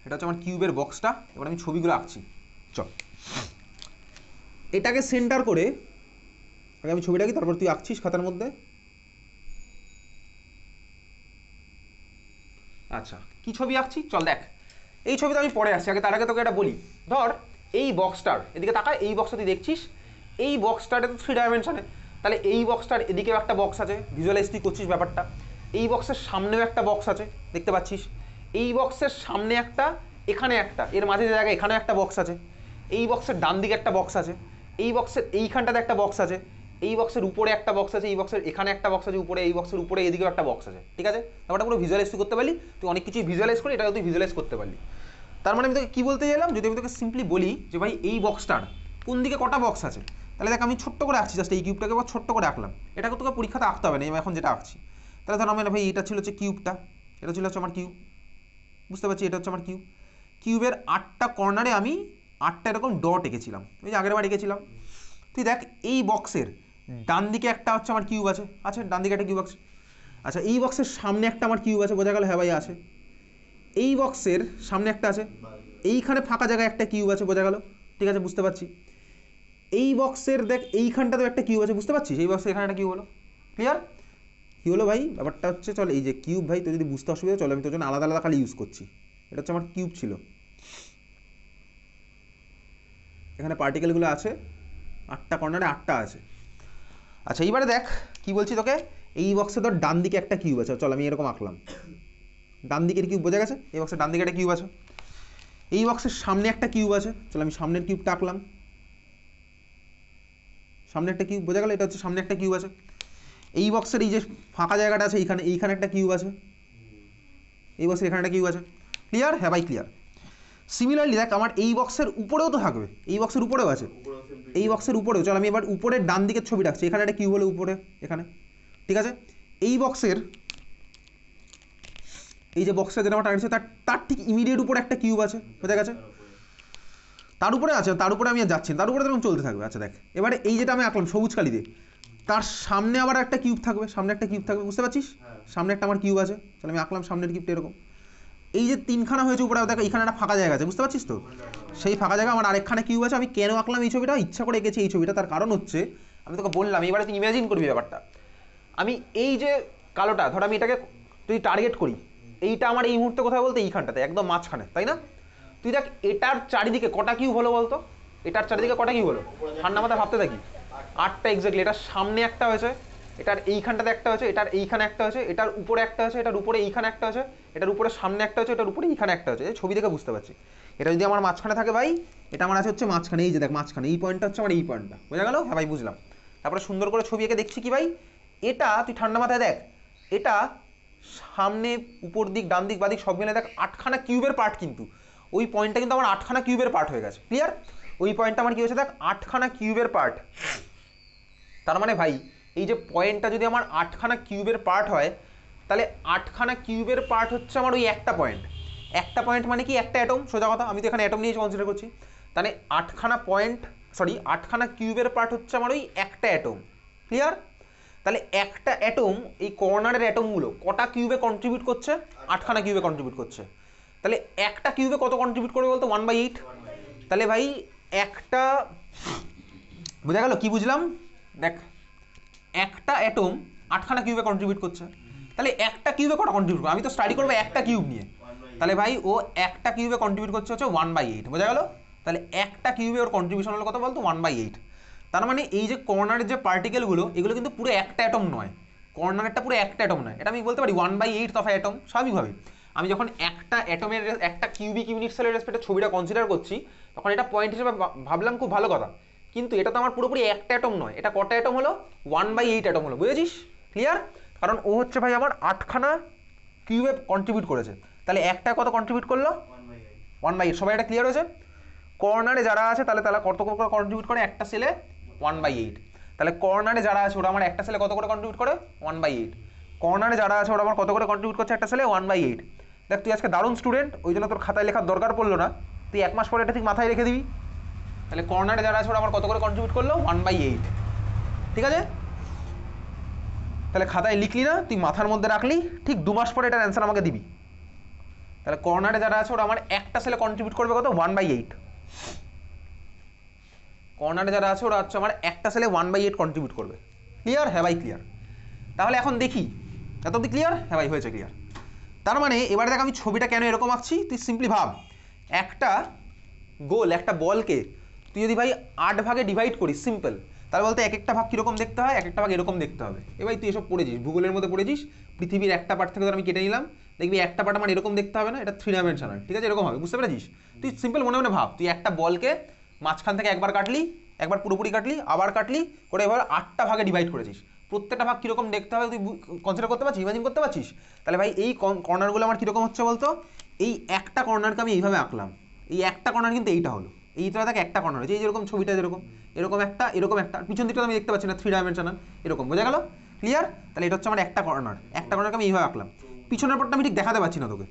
এটা হচ্ছে আমার কিউবের বক্সটা। এবার আমি ছবিগুলো আঁকছি, চল এটাকে সেন্টার করে আগে আমি ছবিটা আঁকি, তারপর তুই আঁকছিস খাতার মধ্যে। আচ্ছা, কি ছবি আঁকছি চল দেখ। এই ছবিটা আমি পরে আসছি, আগে তার আগে তোকে এটা বলি। ধর এই বক্সটার এদিকে তাকায়, এই বক্সটা তুই দেখছিস, এই বক্সটার তো 3 ডাইমেনশনে, তাহলে এই বক্সটার এদিকেও একটা বক্স আছে, ভিজুয়ালাইজ তুই করছিস ব্যাপারটা। এই বক্সের সামনেও একটা বক্স আছে, দেখতে পাচ্ছিস। এই বক্সের সামনে একটা, এখানে একটা, এর মাঝে যে জায়গায় এখানেও একটা বক্স আছে। এই বক্সের ডান দিকে একটা বক্স আছে, এই বক্সের এইখানটাতে একটা বক্স আছে, এই বক্সের উপরে একটা বক্স আছে, এই বক্সের এখানে একটা বক্স আছে উপরে, এই বক্সের উপরে এদিকেও একটা বক্স আছে, ঠিক আছে। ব্যাপারটা পুরো ভিজুয়ালাইজ করতে পারলি, তুই অনেক কিছুই ভিজুয়ালাইজ করি, এটা তুই ভিজুয়ালাইজ করতে পারলি। তার মানে আমি তোকে কী বলতে চাইলাম, যদি আমি তোকে সিম্পলি বলি যে ভাই এই বক্সটার কোন দিকে কটা বক্স আছে, তাহলে দেখ আমি ছোট্ট করে আঁকছি, জাস্ট এই কিউবটাকে বা ছোট্ট করে আঁকলাম। এটাকে তোকে পরীক্ষাতে আঁকতে হবে না, আমি এখন যেটা আঁকছি। তাহলে ধর আমি ভাই এটা ছিল হচ্ছে কিউবটা, এটা ছিল হচ্ছে আমার কিউব, বুঝতে পারছি, এটা হচ্ছে আমার কিউব। কিউবের 8টা কর্নারে আমি 8টা এরকম ডট এঁকেছিলাম, ওই যে আগের বার এঁকেছিলাম। তুই দেখ এই বক্সের ডান দিকে একটা হচ্ছে আমার কিউব আছে, আছে ডান দিকে একটা কিউব আছে। আচ্ছা এই বক্সের সামনে একটা আমার কিউব আছে, বোঝা গেল, হ্যাঁ ভাই আছে। এই বক্সের সামনে একটা আছে, এইখানে ফাঁকা জায়গায় একটা কিউব আছে, বোঝা গেল, ঠিক আছে, বুঝতে পারছি। এই বক্সের দেখ এইখানটাতেও একটা কিউব আছে, বুঝতে পারছিস, এই বক্সের এখানে একটা কিউব হলো, ক্লিয়ার? কী হলো ভাই ব্যাপারটা হচ্ছে, চল এই যে কিউব ভাই, তো যদি বুঝতে অসুবিধা, চলো আমি তোর জন্য আলাদা আলাদা খালি ইউজ করছি। এটা হচ্ছে আমার কিউব ছিল, এখানে পার্টিকেলগুলো আছে, 8টা কর্নারে 8টা আছে। আচ্ছা এইবারে দেখ কি বলছি তোকে, এই বক্সে তোর ডান দিকে একটা কিউব আছে, চল আমি এরকম আঁকলাম, ডান দিকের কিউব, বোঝা গেছে, এই বক্সের ডান দিকে একটা কিউব আছে। এই বক্সের সামনে একটা কিউব আছে, চল আমি সামনের কিউবটা আঁকলাম, সামনে একটা কিউব, বোঝা গেল, এটা হচ্ছে সামনে একটা কিউব আছে। এই বক্সের এই যে ফাঁকা জায়গাটা আছে এইখানে, এইখানে একটা কিউব আছে, এই বক্সের এখানে একটা কিউব আছে, ক্লিয়ার? হ্যাঁ ভাই ক্লিয়ার। সিমিলারলি দেখ আমার এই বক্সের উপরেও তো থাকবে, এই বক্সের উপরেও আছে, এই বক্সের উপরেও, চল আমি এবার উপরের ডান দিকের ছবি রাখছি, এখানে একটা কিউব হলো উপরে, এখানে, ঠিক আছে। এই বক্সের এই যে বক্সটা যেটা আমার টার্গেট আছে তার ঠিক ইমিডিয়েট উপরে একটা কিউব আছে, বোঝা গেছে, তার উপরে আছে, তার উপরে আমি আর যাচ্ছি, তার উপরে তখন চলতে থাকবে। আচ্ছা দেখ এবারে এই যেটা আমি আঁকলাম সবুজ কালি দিয়ে, তার সামনে আবার একটা কিউব থাকবে, সামনে একটা কিউব থাকবে, বুঝতে পারছিস, সামনে একটা আমার কিউব আছে, তাহলে আমি আঁকলাম সামনের কিউবটা এরকম। এই যে তিনখানা হয়েছে উপরে, দেখো এখানে একটা ফাঁকা জায়গা আছে, বুঝতে পারছিস তো, সেই ফাঁকা জায়গা আমার আরেকখানা কিউব আছে। আমি কেন আঁকলাম এই ছবিটা, ইচ্ছা করে এঁকেছি এই ছবিটা, তার কারণ হচ্ছে আমি তোকে বললাম, এবারে তুই ইমাজিন করবি ব্যাপারটা। আমি এই যে কালোটা, ধর আমি এটাকে তুই টার্গেট করি, এইটা আমার এই মুহূর্তে কোথায় বলতে এইখানটাতে একদম মাঝখানে, তাই না? তুই দেখ এটার চারিদিকে কটা কিউব হলো বলতো, এটার চারিদিকে কটা কিউব হলো, ঠান্ডা মাথায় ভাবতে থাকি, 8টা এক্স্যাক্টলি। এটার সামনে একটা হয়েছে, এটার এইখানটাতে একটা হয়েছে, এটার এইখানে একটা হয়েছে, এটার উপরে একটা হয়েছে, এটার উপরে এইখানে একটা হয়েছে, এটার উপরে সামনে একটা হয়েছে, এটার উপরে এইখানে একটা হয়েছে, ছবি দেখে বুঝতে পারছি। এটা যদি আমার মাঝখানে থাকে ভাই, এটা আমার আছে হচ্ছে মাঝখানে, এই যে দেখ মাঝখানে এই পয়েন্টটা হচ্ছে আমার এই পয়েন্টটা, বোঝা গেল? হ্যাঁ ভাই বুঝলাম। তারপরে সুন্দর করে ছবি এঁকে দেখছি কি ভাই, এটা তুই ঠান্ডা মাথায় দেখ, এটা সামনে উপর দিক ডান দিক বাদিক সব মিলে দেখ 8খানা কিউবের পার্ট, কিন্তু ওই পয়েন্টটা কিন্তু আমার 8খানা কিউবের পার্ট হয়ে গেছে, ক্লিয়ার? ওই পয়েন্টটা আমার কি হয়েছে দেখ 8খানা কিউবের পার্ট। তার মানে ভাই এই যে পয়েন্টটা যদি আমার 8খানা কিউবের পার্ট হয়, তাহলে 8খানা কিউবের পার্ট হচ্ছে আমার ওই একটা পয়েন্ট। একটা পয়েন্ট মানে কি একটা অ্যাটম, সোজা কথা, আমি তো এখানে অ্যাটম নিয়ে কনসিডার করছি। তাহলে 8খানা কিউবের পার্ট হচ্ছে আমার ওই একটা অ্যাটম, ক্লিয়ার? তাহলে একটা অ্যাটম, এই কর্নারের অ্যাটমগুলো কটা কিউবে কন্ট্রিবিউট করছে, 8খানা কিউবে কন্ট্রিবিউট করছে। তাহলে একটা কিউবে কত কন্ট্রিবিউট করবে বলতো, 1/8। তাহলে ভাই একটা, বোঝা গেল কি বুঝলাম? দেখ একটা অ্যাটম 8খানা কিউবে কন্ট্রিবিউট করছে, তাহলে একটা কিউবে কটা কন্ট্রিবিউট করবে, আমি তো স্টাডি করবো একটা কিউব নিয়ে, তাহলে ভাই ও একটা কিউবে কন্ট্রিবিউট করছে হচ্ছে 1/8, বোঝা গেল? তাহলে একটা কিউবে ওর কন্ট্রিবিউশন হলো কত বলতো, 1/8। তার মানে এই যে কর্নারের যে পার্টিকেলগুলো, এগুলো কিন্তু পুরো একটা অ্যাটম নয়, কর্নারেরটা পুরো একটা অ্যাটম নয়, এটা আমি বলতে পারি 1/8 অফ অ্যাটম। স্বাভাবিকভাবে আমি যখন একটা অ্যাটমের একটা কিউবিক ইউনিট সেলের রেসপেক্টে ছবিটা কনসিডার করছি, তখন এটা পয়েন্ট হিসেবে ভাবলাম, খুব ভালো কথা, কিন্তু এটা তো আমার পুরোপুরি একটা অ্যাটম নয়, এটা কটা অ্যাটম হলো, 1/8 অ্যাটম হলো, বুঝেছিস, ক্লিয়ার? কারণ ও হচ্ছে ভাই আমার 8খানা কিউবে কন্ট্রিবিউট করেছে, তাহলে একটা কত কন্ট্রিবিউট করলো, 1/8। সবাই এটা ক্লিয়ার হয়েছে? কর্নারে যারা আছে তাহলে তারা কত করে কন্ট্রিবিউট করে, একটা সেলে 1/8। তাহলে কর্নারে যারা আছে ওরা আমার একটা সেলে কত করে কন্ট্রিবিউট করে, 1/8। কর্নারে যারা আছে ওরা আমার কত করে কন্ট্রিবিউট করছে একটা সেলে, 1/8। দেখ তুই আজকে দারুণ স্টুডেন্ট, ওই জন্য তোর খাতায় লেখার দরকার পড়লো না, তুই 1 মাস পরে এটা ঠিক মাথায় রেখে দিবি। তাহলে কর্নারে যারা আছে ওরা আমার কত করে কন্ট্রিবিউট করলো, 1/8, ঠিক আছে? তাহলে খাতায় লিখলি না, তুই মাথার মধ্যে রাখলি, ঠিক 2 মাস পরে এটার অ্যান্সার আমাকে দিবি। তাহলে কর্নারে যারা আছে ওরা আমার একটা সেলে কন্ট্রিবিউট করবে কত, 1/8। কর্নারে যারা আছে ওরা হচ্ছে আমার একটা সেলে 1/8 কন্ট্রিবিউট করবে, ক্লিয়ার? হ্যাঁ ভাই ক্লিয়ার। তাহলে এখন দেখি এত অব্দি ক্লিয়ার? হ্যাঁ ভাই হয়েছে ক্লিয়ার। তার মানে এবারে দেখ আমি ছবিটা কেন এরকম আঁকছি, তুই সিম্পলি ভাব, একটা গোল, একটা বলকে তুই যদি ভাই 8 ভাগে ডিভাইড করিস, সিম্পল, তাহলে বলতে এক একটা ভাগ কীরকম দেখতে হয়, এক একটা ভাগ এরকম দেখতে হবে। এবার তুই এসব পড়েছিস, ভূগোলের মধ্যে পড়েছিস, পৃথিবীর একটা পার্ট থেকে ধর আমি কেটে নিলাম, দেখবি একটা পার্ট আমার এরকম দেখতে হবে না, এটা 3 ডাইমেনশনাল, ঠিক আছে, এরকম হবে, বুঝতে পেরেছিস? তুই সিম্পল মনে মনে ভাব, তুই একটা বলকে মাঝখান থেকে একবার কাটলি, একবার পুরোপুরি কাটলি, আবার কাটলি, করে এবার 8টা ভাগে ডিভাইড করেছিস, প্রত্যেকটা ভাগ কীরকম দেখতে হবে তুই কনসিডার করতে পারছিস, ইমাজিন করতে পারছিস? তাহলে ভাই এই কর্নারগুলো আমার কীরকম হচ্ছে বলতো, এই একটা কর্নারকে আমি এইভাবে আঁকলাম, এই একটা কর্নার কিন্তু এইটা হলো, এইটা দেখ একটা কর্নার হচ্ছে, এই যেরকম ছবিটা যেরকম এরকম একটা, এরকম একটা, পিছন দিকটা আমি দেখতে পাচ্ছি না, 3 ডাইমেনশনাল, এরকম, বোঝা গেল? ক্লিয়ার? তাহলে এটা হচ্ছে আমার একটা কর্নার, একটা কর্নারকে আমি এইভাবে আঁকলাম, পিছনের পরটা আমি ঠিক দেখাতে পারছি না তোকে।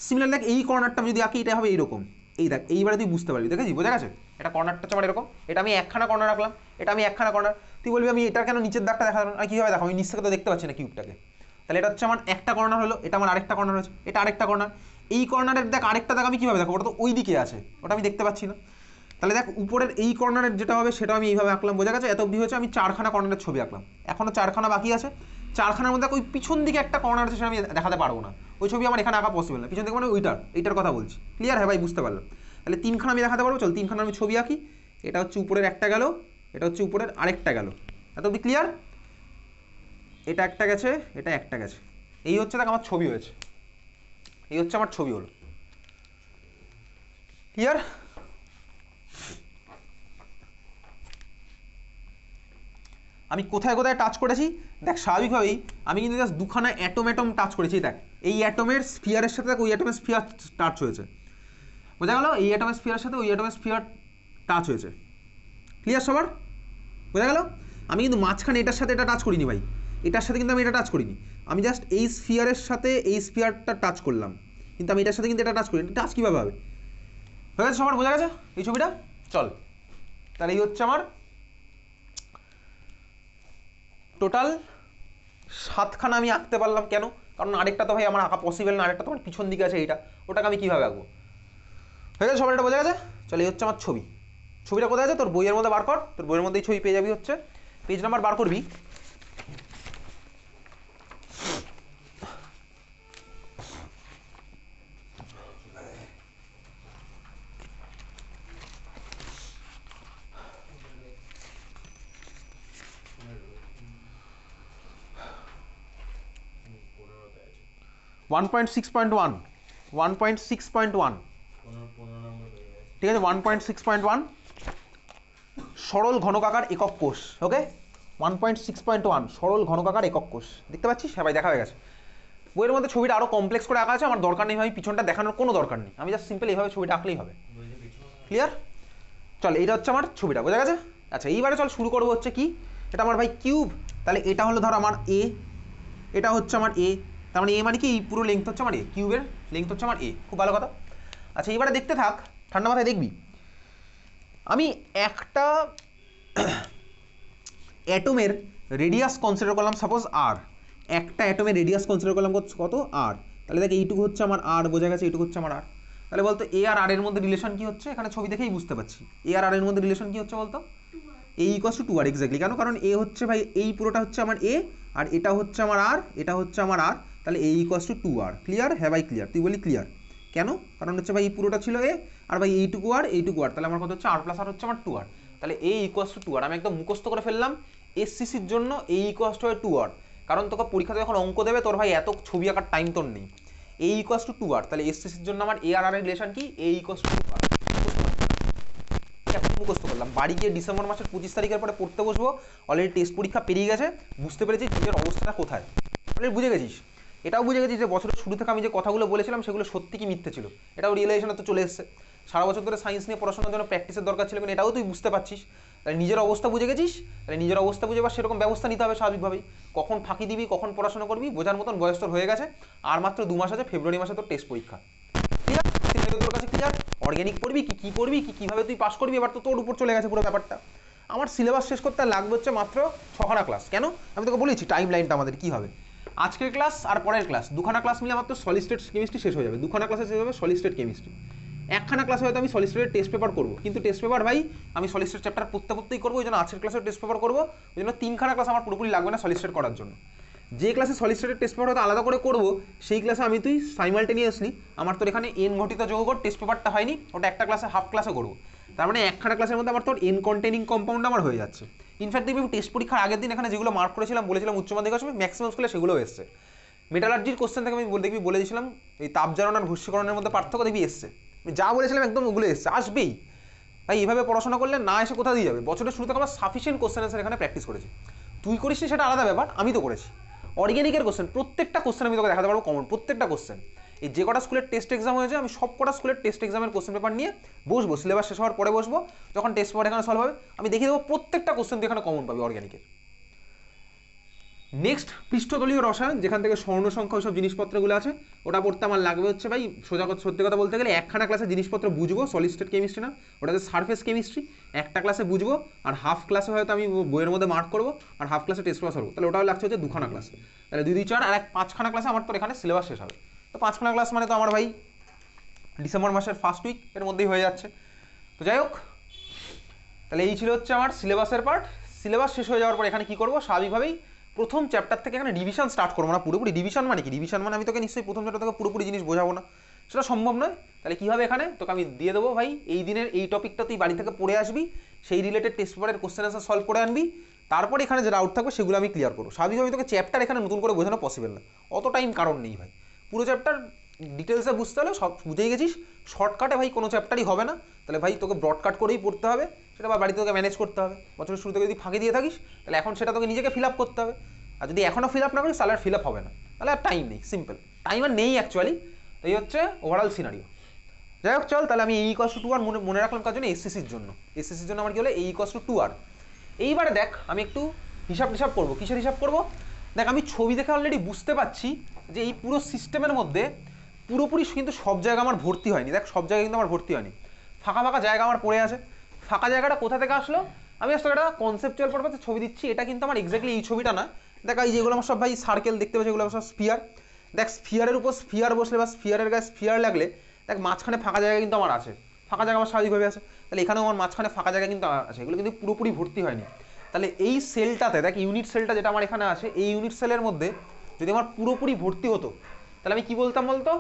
সিমিলার দেখ এই কর্নারটা আমি যদি আঁকি, এটা হবে এইরকম, এই দেখ, এইবারে তুই বুঝতে পারবি, দেখেছিস, বোঝা গেছে? এটা কর্নারটা হচ্ছে আমার এরকম, এটা আমি একখানা কর্নার রাখলাম, এটা আমি একখানা কর্নার, তুই বলবি আমি এটার কেন নিচের দাগটা দেখালাম, আর কীভাবে দেখো, আমি নিচ থেকে তো দেখতে পাচ্ছি না কিউবটাকে। তাহলে এটা হচ্ছে আমার একটা কর্নার হলো, এটা আমার আরেকটা কর্নার হচ্ছে, এটা আরেকটা কর্নার, এই কর্নারের দেখ আরেকটা দাগ আমি কীভাবে দেখো, ওটা তো ওই দিকে আছে, ওটা আমি দেখতে পাচ্ছি না। তাহলে দেখ উপরের এই কর্নারের যেটা হবে সেটা আমি এইভাবে আঁকলাম, বোঝা গেছে? এত অবধি হচ্ছে আমি 4খানা কর্নারের ছবি আঁকলাম, এখনও 4খানা বাকি আছে, 4খানার মধ্যে ওই পিছন দিকে একটা কর্নার আছে, সেটা আমি দেখাতে পারবো না, ওই ছবি আমার এখানে আঁকা পসিবল না, পিছন দিকে মানে এইটার কথা বলছি। ক্লিয়ার? হ্যাঁ ভাই, বুঝতে পারলাম। তাহলে 3খানা আমি দেখাতে পারবো, চল 3খানা আমি ছবি আঁকি, এটা হচ্ছে উপরের একটা গেল, এটা হচ্ছে উপরের আরেকটা গেল, এত অবধি ক্লিয়ার? এটা একটা গেছে, এটা একটা গেছে, এই হচ্ছে দেখ আমার ছবি হয়েছে, এই হচ্ছে আমার ছবি হলো। ক্লিয়ার? আমি কোথায় কোথায় টাচ করেছি দেখ, স্বাভাবিকভাবেই আমি কিন্তু জাস্ট 2খানা অ্যাটম টাচ করেছি, দেখ এই অ্যাটমের স্ফিয়ারের সাথে ওই অ্যাটমের স্ফিয়ার টাচ হয়েছে, বোঝা গেল? এই অ্যাটমের স্ফিয়ারের সাথে ওই অ্যাটমের স্ফিয়ার টাচ হয়েছে। ক্লিয়ার সবার? বোঝা গেল? আমি কিন্তু মাঝখানে এটার সাথে এটা টাচ করিনি ভাই, এটার সাথে কিন্তু আমি এটা টাচ করিনি, আমি জাস্ট এই স্ফিয়ারের সাথে এই স্ফিয়ারটা টাচ করলাম, কিন্তু আমি এটার সাথে কিন্তু এটা টাচ করিনি। টাচ কীভাবে হবে? হয়ে গেছে সবার? বোঝা গেছে এই ছবিটা? চল, তাহলে এই হচ্ছে আমার টোটাল 7খানা আমি আঁকতে পারলাম। কেন? কারণ আরেকটা তো ভাই আমার আঁকা পসিবল না, আরেকটা তোমার পিছন দিকে আছে, এইটা, ওটাকে আমি কীভাবে আঁকবো? হয়ে গেছে সবার? এটা বোঝা গেছে? চলে, এই হচ্ছে আমার ছবি। ছবিটা কোথায় আছে? তোর বইয়ের মধ্যে বার কর, তোর বইয়ের মধ্যেই ছবি পেয়ে যাবি, হচ্ছে পেজ নাম্বার বার করবি, one point six point one, ঠিক আছে, 1.6.1 সরল ঘনকাকার একক কোষ। ওকে, 1.6.1 সরল ঘনকাকার একক কোষ, দেখতে পাচ্ছিস? হ্যাঁ ভাই, দেখা হয়ে গেছে। বইয়ের মধ্যে ছবিটা আরও কমপ্লেক্স করে আঁকা আছে, আমার দরকার নেই ভাই পিছনটা দেখানোর, কোনো দরকার নেই, আমি জাস্ট সিম্পল এইভাবে ছবিটা আঁকলেই হবে। ক্লিয়ার? চল, এইটা হচ্ছে আমার ছবিটা, বোঝা গেছে? আচ্ছা, এইবারে চল শুরু করবো হচ্ছে কি, এটা আমার ভাই কিউব, তাহলে এটা হলো ধর আমার এ, এটা হচ্ছে আমার এ, তার মানে এ মানে কি, এই পুরো লেংথ হচ্ছে আমার এ, কিউবের লেংথ হচ্ছে আমার এ, খুব ভালো কথা। আচ্ছা, এবারে দেখতে থাক, ঠান্ডা মাথায় দেখবি, আমি একটা অ্যাটমের রেডিয়াস কনসিডার করলাম, সাপোজ আর, একটা অ্যাটমের রেডিয়াস কনসিডার করলাম কত, আর, তাহলে দেখ এইটুকু হচ্ছে আমার আর, বোঝা গেছে? এইটুকু হচ্ছে আমার আর। তাহলে বলতো এ আর আর এর মধ্যে রিলেশন কি হচ্ছে, এখানে ছবি দেখেই বুঝতে পারছি, এ আর আর এর মধ্যে রিলেশন কি হচ্ছে বলতো, এ ইকুয়ালস টু 2r, এক্স্যাক্টলি। কেন? কারণ এ হচ্ছে ভাই, এই পুরোটা হচ্ছে আমার এ, আর এটা হচ্ছে আমার আর, এটা হচ্ছে আমার আর, তাহলে এ ইকুয়ালস টু 2r। ক্লিয়ার? হ্যাঁ ভাই ক্লিয়ার, তুই বলি ক্লিয়ার। কেন? কারণ হচ্ছে ভাই এই পুরোটা ছিল এ, আর ভাই এইটুকু আর এইটুকু আর, তাহলে আমার কত হচ্ছে, আর প্লাস আর হচ্ছে আমার 2r, তাহলে এ ইকুয়ালস টু 2r। আমি একদম মুখস্থ করে ফেললাম, এসসিসির জন্য এ ইকুয়ালস টু 2r, কারণ তোকে পরীক্ষাতে যখন অঙ্ক দেবে তোর ভাই এত ছবি আঁকার টাইম তোর নেই। এ ইকুয়ালস টু 2r, তাহলে এসসিসির জন্য আমার এ আর আর এর রিলেশন কি, এ ইকুয়ালস টু 2r। মুখস্থ করলাম, বাড়ি গিয়ে ডিসেম্বর মাসের 25 তারিখের পরে পড়তে বসবো, অলরেডি টেস্ট পরীক্ষা পেরিয়ে গেছে, বুঝতে পেরেছিস নিজের অবস্থাটা কোথায়, অলরেডি বুঝে গেছিস, এটাও বুঝে গেছিস যে বছরের শুরু থেকে আমি যে কথাগুলো বলেছিলাম সেগুলো সত্যি কি মিথ্যে ছিল, এটাও রিয়েলাইজেশনে তো চলে এসেছে। সারা বছর ধরে সায়েন্স নিয়ে পড়াশোনার জন্য প্র্যাকটিসের দরকার ছিল, কিন্তু এটাও তুই বুঝতে পারছিস, তাহলে নিজের অবস্থা বুঝে গেছিস, তাহলে নিজের অবস্থা বুঝে বা সেরকম ব্যবস্থা নিতে হবে স্বাভাবিকভাবেই, কখন ফাঁকি দিবি, কখন পড়াশোনা করবি বোঝার মতন বয়স তোর হয়ে গেছে, আর মাত্র 2 মাস আছে, ফেব্রুয়ারি মাসে তোর টেস্ট পরীক্ষা। তোর কাছে ক্লিয়ার? অর্গানিক পড়বি কি পড়বি কিভাবে তুই পাস করবি, এবার তো তোর উপর চলে গেছে পুরো ব্যাপারটা। আমার সিলেবাস শেষ করতে লাগবে হচ্ছে মাত্র 6খানা ক্লাস। কেন? আমি তোকে বলেছি টাইম লাইনটা আমাদের কি হবে, আজকের ক্লাস আর পরের ক্লাস 2খানা ক্লাস মিলে মাত্র সলিড স্টেট কেমিস্ট্রি শেষ হয়ে যাবে, 2খানা ক্লাসে শেষ হবে সলিড স্টেট কেমিস্ট্রি, 1খানা ক্লাসে হয়তো আমি সলিড স্টেটের টেস্ট পেপার করবো, কিন্তু টেস্ট পেপার ভাই আমি সলিড স্টেট চ্যাপ্টার পড়তেই করবো, ওই জন্য আজকের ক্লাসে টেস্ট পেপার করবো, ওই জন্য 3খানা ক্লাস আমার পুরোপুরি লাগবে না সলিড স্টেট করার জন্য। যে ক্লাসে সলিড স্টেটের টেস্ট পেপার হয়তো আলাদা করে করবো, সেই ক্লাসে আমি তুই সাইমালটেনিয়াসলি আমার তোর এখানে এন ঘটিত যৌগর টেস্ট পেপারটা হয়নি, ওটা একটা ক্লাসে হাফ ক্লাসে করবো, তার মানে একখানা ক্লাসের মধ্যে আমার তোর এন কন্টেনিং কম্পাউন্ড আমার হয়ে যাচ্ছে। ইনফ্যাক্ট দেখবি টেস্ট পরীক্ষার আগের দিন এখানে যেগুলো মার্ক করেছিলাম, বলেছিলাম উচ্চ মাধ্যমিক আসবে, ম্যাক্সিমাম স্কুলে সেগুলো এসছে। মেটালার্জির কোশ্চেন থেকে আমি দেখবি বলে দিয়েছিলাম এই তাপজারণ আর ভস্মীকরণের মধ্যে পার্থক্য দেখবি এসছে, যা বলেছিলাম একদম ওগুলো এসছে, আসবেই ভাই। এইভাবে পড়াশোনা করলে না এসে কোথা দিয়ে যাবে? বছরের শুরুতে আমরা সাফিসিয়েন্ট কোশ্চেন অ্যান্সার এখানে প্র্যাকটিস করেছি। তুই করিস সেটা আলাদা ব্যাপার, আমি তো করেছি। অর্গ্যানিকের কোশ্চেন প্রত্যেকটা কোশ্চেন আমি তোকে দেখাতে পারবো কমন, প্রত্যেকটা কোশ্চেন। এই যে কটা স্কুলের টেস্ট এক্সাম হয়েছে আমি সব কটা স্কুলের টেস্ট এক্সামের কোশ্চেন পেপার নিয়ে বসবো, সিলেবাস শেষ হওয়ার পরে বসবো, যখন টেস্ট পেপার এখানে সলভ হবে আমি দেখিয়ে দেবো প্রত্যেকটা কোশ্চেন তুই এখানে কমন পাবি অর্গ্যানিকের। নেক্সট পৃষ্ঠতলীয় রসায়ন, যেখান থেকে স্বর্ণ সংখ্যা ওইসব জিনিসপত্রগুলো আছে, ওটা পড়তে আমার লাগবে হচ্ছে ভাই সোজা কথা সত্যি কথা বলতে গেলে একখানা ক্লাসে জিনিসপত্র বুঝবো, সলিড স্টেট কেমিস্ট্রি না, ওটা হচ্ছে সারফেস কেমিস্ট্রি। একটা ক্লাসে বুঝবো আর হাফ ক্লাসে হয়তো আমি বইয়ের মধ্যে মার্ক করবো আর হাফ ক্লাসে টেস্ট পাস করবো, তাহলে ওটাও লাগছে হচ্ছে দুখানা ক্লাস। তাহলে 2 2 4 আর 5খানা ক্লাসে আমার তো এখানে সিলেবাস শেষ হবে। তো 5খানা ক্লাস মানে তো আমার ভাই ডিসেম্বর মাসের ফার্স্ট উইক এর মধ্যেই হয়ে যাচ্ছে। তো যাই হোক, তাহলে এই ছিল হচ্ছে আমার সিলেবাসের পার্ট। সিলেবাস শেষ হয়ে যাওয়ার পর এখানে কি করবো, স্বাভাবিকভাবেই প্রথম চ্যাপ্টার থেকে এখানে ডিভিশন স্টার্ট করবো না পুরোপুরি। ডিভিশন মানে কি? ডিভিশন মানে আমি তোকে নিশ্চয়ই প্রথম চ্যাপ্টার থেকে পুরোপুরি জিনিস বোঝাবো না, সেটা সম্ভব নয়। তাহলে কী হবে, এখানে তোকে আমি দিয়ে দেবো ভাই এই দিনের এই টপিকটা তুই বাড়ি থেকে পড়ে আসবি, সেই রিলেটেড টেস্ট পেপারের কোশ্চেন আনসার সলভ করে আনবি, তারপর এখানে যে ডাউট থাকবে সেগুলো আমি ক্লিয়ার করবো। স্বাভাবিকভাবে আমি তোকে চ্যাপ্টার এখানে নতুন করে বোঝানো পসিবল না, অত টাইম কারণ নেই ভাই। পুরো চ্যাপ্টার ডিটেলসে বুঝতে হলে সব বুঝেই গেছিস, শর্টকাটে ভাই কোনো চ্যাপ্টারই হবে না। তাহলে ভাই তোকে ব্রডকাট করেই পড়তে হবে, সেটা বা বাড়িতে তোকে ম্যানেজ করতে হবে। বছরের শুরু থেকে যদি ফাঁকি দিয়ে থাকিস তাহলে এখন সেটা তোকে নিজেকে ফিল আপ করতে হবে, আর যদি এখনও ফিল আপ না করিস তাহলে আর ফিল আপ হবে না, তাহলে আর টাইম নেই, সিম্পল টাইম আর নেই অ্যাকচুয়ালি। তো এই হচ্ছে ওভারঅল সিনারিও। যাই হোক চল, তাহলে আমি এই ইকুয়ালস টু 2 আর মনে রাখলাম কার জন্য, এসএসসির জন্য। এসএসসির জন্য আমার কি হলো এই ইকুয়ালস টু 2 আর। এইবারে দেখ আমি একটু হিসাব করবো। কিসের হিসাব করবো? দেখ আমি ছবি দেখে অলরেডি বুঝতে পারছি যে এই পুরো সিস্টেমের মধ্যে পুরোপুরি কিন্তু সব জায়গা আমার ভর্তি হয়নি। দেখ সব জায়গায় কিন্তু আমার ভর্তি হয়নি, ফাঁকা ফাঁকা জায়গা আমার পড়ে আছে। ফাঁকা জায়গাটা কোথা থেকে আসলো? আমি আসলে একটা কনসেপচুয়াল পারপাসে ছবি দিচ্ছি, এটা কিন্তু আমার এক্স্যাক্টলি এই ছবিটা না। দেখ এই যেগুলো আমার সব ভাই সার্কেল দেখতে পাচ্ছি, এগুলো সব স্ফিয়ার। দেখ স্ফিয়ারের উপর স্ফিয়ার বসলে বা স্ফিয়ারের গায়ে স্ফিয়ার লাগলে দেখ মাঝখানে ফাঁকা জায়গা কিন্তু আমার আছে, ফাঁকা জায়গা আমার স্বাভাবিকভাবে আছে। তাহলে এখানেও আমার মাঝখানে ফাঁকা জায়গা কিন্তু আছে, এগুলো কিন্তু পুরোপুরি ভর্তি হয়নি। তাহলে এই সেলটাতে দেখ ইউনিট সেলটা যেটা আমার এখানে আছে, এই ইউনিট সেলের মধ্যে যদি আমার পুরোপুরি ভর্তি হতো তাহলে আমি কি বলতাম বলতো,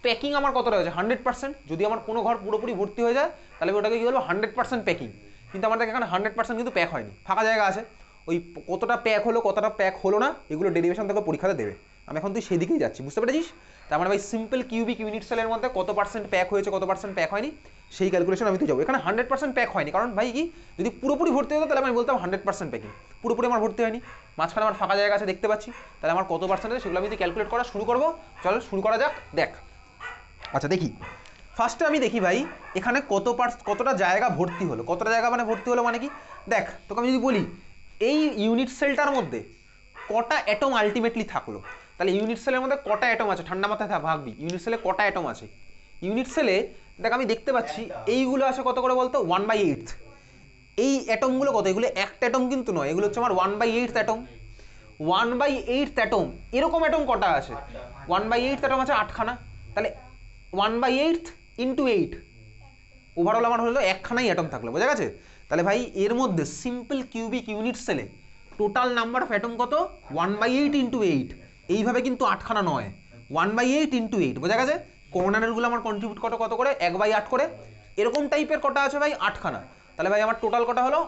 প্যাকিং আমার কতটা হয়েছে 100%। যদি আমার কোনো ঘর পুরোপুরি ভর্তি হয়ে যায় তাহলে আমি ওটাকে কি বলবো 100% প্যাকিং। কিন্তু আমাদের এখানে 100% কিন্তু প্যাক হয়নি, ফাঁকা জায়গা আছে। ওই কতটা প্যাক হলো কতটা প্যাক হলো না এগুলো ডেরিভেশন থেকে পরীক্ষাতে দেবে। আমি এখন তুই সেদিকেই যাচ্ছি, বুঝতে পেরেছিস? তার মানে ভাই সিম্পল কিউবিক ইউনিট সেলের মধ্যে কত পার্সেন্ট প্যাক হয়েছে কত পার্সেন্ট প্যাক হয়নি সেই ক্যালকুলেশন আমি তুই যাবো। এখানে 100% প্যাক হয়নি, কারণ ভাই কি যদি পুরোপুরি ভর্তি হতো তাহলে আমি বলতাম 100% প্যাকিং। পুরোপুরি আমার ভর্তি হয়নি, মাঝখানে আমার ফাঁকা জায়গা আছে দেখতে পাচ্ছি, তাহলে আমার কত পার্সেন্ট আছে সেগুলো আমি যদি ক্যালকুলেট করা শুরু করবো। চল শুরু করা যাক। দেখ আচ্ছা দেখি, ফার্স্টে আমি দেখি ভাই এখানে কতটা জায়গা ভর্তি হলো। কতটা জায়গা মানে ভর্তি হলো মানে কি, দেখ তোকে আমি যদি বলি এই ইউনিট সেলটার মধ্যে কটা অ্যাটম আলটিমেটলি থাকলো, তাহলে ইউনিট সেলের মধ্যে কটা অ্যাটম আছে ঠান্ডা মাথায় ভাববি, ইউনিট সেলে কটা অ্যাটম আছে। ইউনিট সেলে দেখ আমি দেখতে পাচ্ছি এইগুলো আছে কত করে বলতো 1/8। এই অ্যাটমগুলো কত, এগুলো একটা অ্যাটম কিন্তু নয়, এগুলো হচ্ছে আমার 1/8 অ্যাটম। 1/8 অ্যাটম, এরকম অ্যাটম কটা আছে 1/8 অ্যাটম আছে 8খানা। তাহলে 1/8 ইন্টু 8 ওভারঅল আমার হলো একখানাই অ্যাটম থাকলো, বোঝা গেছে? তাহলে ভাই এর মধ্যে সিম্পল কিউবিক ইউনিট সেলে টোটাল নাম্বার অফ অ্যাটম কত 1/8 ইন্টু 8। এইভাবে কিন্তু 8খানা নয়, 1/8 ইন্টু 8, বোঝা গেছে? কর্নারেরগুলো আমার কন্ট্রিবিউট কত করে 1/8 করে, এরকম টাইপের কটা আছে ভাই 8খানা। তাহলে ভাই আমার টোটাল কটা হলো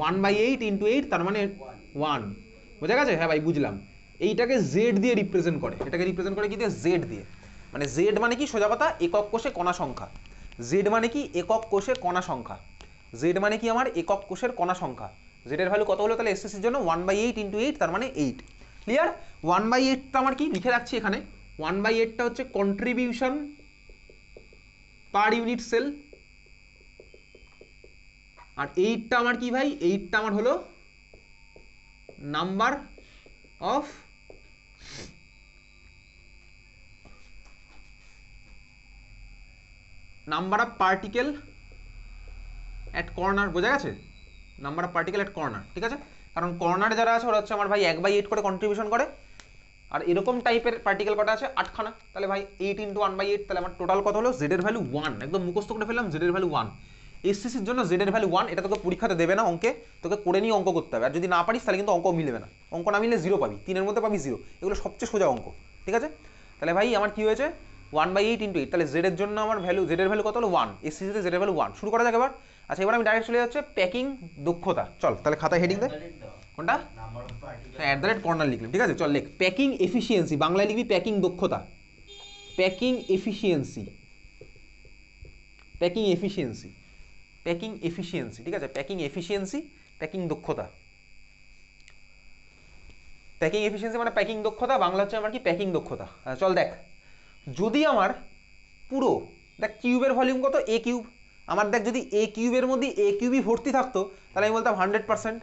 1/8 ইন্টু 8, তার মানে 1, বোঝা গেছে? হ্যাঁ ভাই বুঝলাম। এইটাকে জেড দিয়ে রিপ্রেজেন্ট করে, এটাকে রিপ্রেজেন্ট করে কি দিয়ে, জেড দিয়ে। মানে জেড মানে কি সোজা কথা একক কোষে কণা সংখ্যা। জেড মানে কি একক কোষে কণা সংখ্যা। জেড মানে কি আমার একক কোষের কণা সংখ্যা। জেড এর ভ্যালু কত হলো তাহলে এসএসসির জন্য 1/8 ইন্টু 8, তার মানে 8। ক্লিয়ার? 1/8টা আমার কি লিখে রাখছি এখানে, 1/8টা হচ্ছে কন্ট্রিবিউশন পার ইউনিট সেল, আর 8টা আমার কি ভাই, 8টা আমার হলো number of particle at corner, বোঝা গেছে? Number of particle at corner, ঠিক আছে? কারণ কর্নার যারা আছে ওরা হচ্ছে আমার ভাই 1/8 করে কন্ট্রিবিউশন করে, আর এরকম টাইপের পার্টিকেল কটা আছে 8খানা। তাহলে ভাই 8 ইন্টু 1/8, তাহলে আমার টোটাল কত হলো, জেড এর ভ্যালু 1, একদম মুখস্থ করে ফেললাম জেড এর ভ্যালু 1। এসসিসির জন্য জেড এর ভ্যালু 1, এটা তোকে পরীক্ষাতে দেবে না অঙ্কে, তোকে করে নিয়ে অঙ্ক করতে হবে, আর যদি না পারিস তাহলে কিন্তু অঙ্ক মিলবে না, অঙ্ক না মিললে 0 পাবি, 3-এর মধ্যে পাবি 0, এগুলো সবচেয়ে সোজা অঙ্ক, ঠিক আছে? তাহলে ভাই আমার কি হয়েছে 1/8 ইন্টু 8, তাহলে জেড এর জন্য আমার ভ্যালু, জেড এর ভ্যালু কত হলো 1, এসসিসিতে জেড এর ভ্যালু 1। শুরু করা যাক এবার। আচ্ছা এবার আমি ডাইরেক্ট চলে যাচ্ছে প্যাকিং দক্ষতা। চল তাহলে খাতায় হেডিং দে, কোনটা কর্নার লিখলাম, ঠিক আছে। চল লেখ প্যাকিং এফিসিয়েন্সি, বাংলায় লিখবি প্যাকিং দক্ষতা, packing efficiency, packing efficiency, packing efficiency, ঠিক আছে। প্যাকিং এফিসিয়েন্সি, প্যাকিং দক্ষতা। প্যাকিং এফিসিয়েন্সি মানে প্যাকিং দক্ষতা, বাংলা হচ্ছে আমার কি প্যাকিং দক্ষতা। চল দেখ, যদি আমার পুরো দেখ কিউবের ভলিউম কত, এ কিউব, আমার দেখ যদি এ কিউবের মধ্যে এ কিউবই ভর্তি থাকতো তাহলে আমি বলতাম 100%।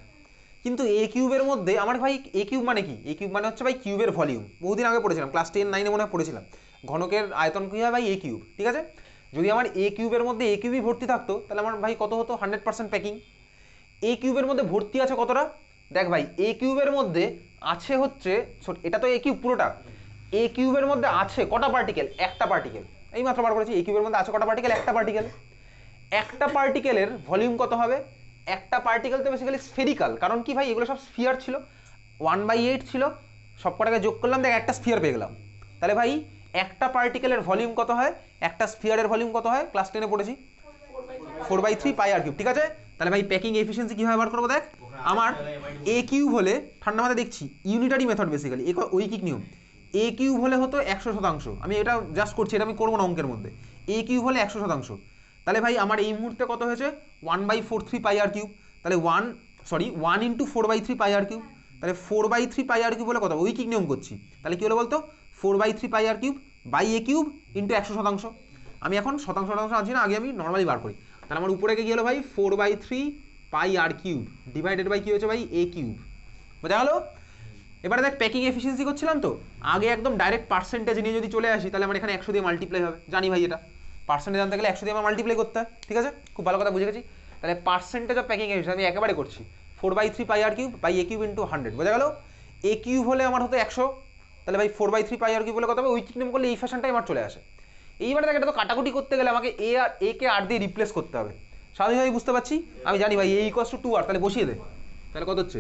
কিন্তু এ কিউবের মধ্যে আমার ভাই এ কিউব মানে কি, এ কিউব মানে হচ্ছে ভাই কিউবের ভলিউম, বহুদিন আগে পড়েছিলাম, ক্লাস 10-9 মনে হয় পড়েছিলাম, ঘনকের আয়তন কি হয় ভাই এ কিউব, ঠিক আছে। যদি আমার এ কিউবের মধ্যে এ কিউবই ভর্তি থাকতো তাহলে আমার ভাই কত হতো, 100% প্যাকিং। এ কিউবের মধ্যে ভর্তি আছে কতটা, দেখ ভাই এ কিউবের মধ্যে আছে হচ্ছে, এটা তো এ কিউব পুরোটা, এ কিউবের মধ্যে আছে কটা পার্টিকেল, একটা পার্টিকেল, এই মাত্র বার করেছি, এ কিউবের মধ্যে আছে কটা পার্টিকেল, একটা পার্টিকেল। একটা পার্টিকেলের ভলিউম কত হবে, একটা পার্টিকেল তো বেসিক্যালি স্ফেরিক্যাল, কারণ কি ভাই এগুলো সব স্ফিয়ার ছিল, 1/8 ছিল, সব কটাকে যোগ করলাম দেখ একটা স্ফিয়ার পেয়ে গেলাম। তাহলে ভাই একটা পার্টিকেলের ভলিউম কত হয়, একটা স্ফিয়ারের ভলিউম কত হয়, ক্লাস 10-এ পড়েছি 4/3 পাই আর কিউব, ঠিক আছে। তাহলে ভাই প্যাকিং এফিসিয়েন্সি কিভাবে বার করবো, দেখ আমার এ কিউব হলে, ঠান্ডা মাথায় দেখছি ইউনিটারি মেথড বেসিক্যালি, ঐকিক নিয়ম, এ কিউব হলে হতো 100%, আমি এটা জাস্ট করছি, এটা আমি করবো না অঙ্কের মধ্যে, এ কিউব হলে 100%। তাহলে ভাই আমার এই মুহূর্তে কত হয়েছে, 1/43 পাই আর কিউব, তাহলে 1 ইন্টু 4/3 পাই আর কিউব, তাহলে 4/3 পাই আর কিউব বলে কত, ঐকিক নিয়ম করছি, তাহলে কি হলো বলতো 4/3 pi r cube by a cube into 100%। আমি এখন শতাংশ শতাংশ আছি না, আগে আমি নর্মালি বার করি, তাহলে আমার উপরে গিয়ে হলো ভাই 4/3 pi r cube divided by কি হয়েছে ভাই এ কিউব, বোঝা গেল। এবারে দেখ প্যাকিং এফিসিয়েন্সি করছিলাম তো, আগে একদম ডাইরেক্ট পার্সেন্টেজ নিয়ে যদি চলে আসি তাহলে আমার এখানে 100 দিয়ে মাল্টিপ্লাই হবে, জানি ভাই এটা পার্সেন্টেজ জানতে গেলে 100 দিয়ে আমার মাল্টিপ্লাই করতে হয়, ঠিক আছে, খুব ভালো কথা বুঝে গেছি। তাহলে পার্সেন্টেজ অফ প্যাকিং এফিসিয়েন্সি আমি একেবারে করছি 4/3 pi r cube by a cube into 100, বোঝা গেল। এ কিউব হলে আমার হতো 100, তাহলে ভাই 4/3 পাই আর কিউব বলে কত হবে, ঐকিক নিয়ম করলে এই ফ্যাশনটাই আমার চলে আসে। এইবারে দেখ এটা তো কাটাকুটি করতে গেলে আমাকে এ আর এ কে আর দিয়ে রিপ্লেস করতে হবে, স্বাভাবিকভাবেই বুঝতে পারছি, আমি জানি ভাই এ ইকুয়ালস টু 2r, তাহলে বসিয়ে দে, তাহলে কত হচ্ছে,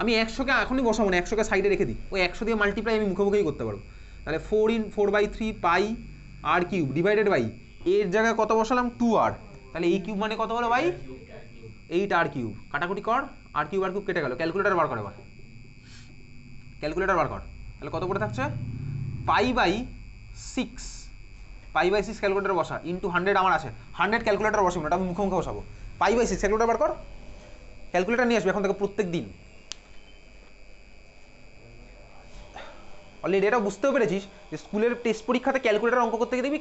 আমি 100কে এখনই বসাবো না, 100কে সাইডে রেখে দিই, ওই 100 দিয়ে মাল্টিপ্লাই আমি মুখোমুখি করতে পারবো, তাহলে 4/3 pi r cube divided by এর জায়গায় কত বসালাম 2r, তাহলে এই কিউব মানে কত হলো ভাই 8r কিউব, কাটাকুটি কর, আর কিউব কেটে গেল, ক্যালকুলেটার বার কর এবার, ক্যালকুলেটার বার কর, তাহলে কত পড়ে থাকছে pi by 6, pi by 6 calculator বসা ইন্টু 100 আমার আছে, 100 ক্যালকুলেটার বসাবো না, আমি মুখোমুখি বসাবো, পাই বাই 6 ক্যালকুলেটার বার কর, ক্যালকুলেটার নিয়ে আসবে এখন থেকে প্রত্যেক দিন। অলরেডি এটা বুঝতেও পেরেছিস যে স্কুলের টেস্ট পরীক্ষাতে ক্যালকুলেটার অঙ্ক করতে গিয়ে দেখবি